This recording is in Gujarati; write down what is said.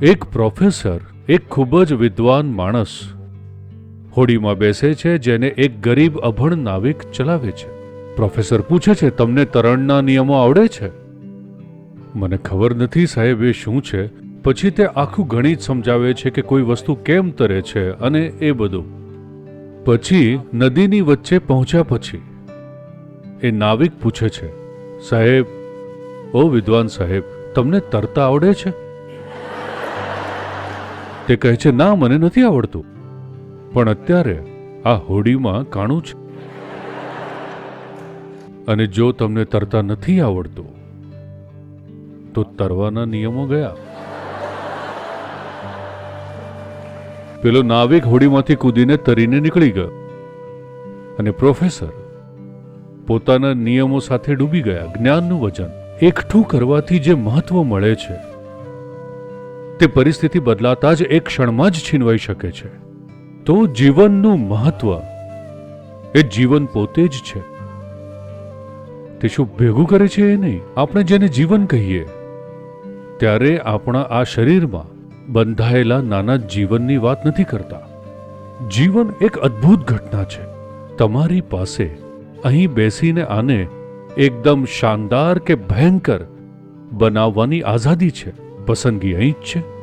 એક પ્રોફેસર, એક ખૂબ જ વિદ્વાન માણસ હોડીમાં બેસે છે જેને એક ગરીબ અભણ નાવિક ચલાવે છે. પ્રોફેસર પૂછે છે, તમને તરણના નિયમો આવડે છે? મને ખબર નથી સાહેબ એ શું છે. પછી તે આખું ગણિત સમજાવે છે કે કોઈ વસ્તુ કેમ તરે છે અને એ બધું. પછી નદીની વચ્ચે પહોંચ્યા પછી એ નાવિક પૂછે છે, સાહેબ, ઓ વિદ્વાન સાહેબ, તમને તરતા આવડે છે? તે કહે છે, ના, મને નથી આવડતું, પણ અત્યારે આ હોડીમાં કાણું છે, અને જો તમને તરતા નથી આવડતું તો તરવાના નિયમો ગયા. પેલો નાવિક હોડીમાંથી કૂદીને તરીને નીકળી ગયો અને પ્રોફેસર પોતાના નિયમો સાથે ડૂબી ગયા. જ્ઞાનનું વજન એકઠું કરવાથી જે મહત્વ મળે છે તે પરિસ્થિતિ બદલાતા જ એક ક્ષણમાં જ છીનવાઈ શકે છે. તો જીવનનું મહત્વ એ જીવન પોતે જ છે. તે શું ભેગું કરે છે એ નહીં. આપણે જેને જીવન કહીએ ત્યારે આપણા આ શરીરમાં બંધાયેલા નાના જીવનની વાત નથી કરતા. જીવન એક અદ્ભુત ઘટના છે. તમારી પાસે અહીં બેસીને આને એકદમ શાનદાર કે ભયંકર બનાવવાની આઝાદી છે. પસંદગી અહીં જ છે.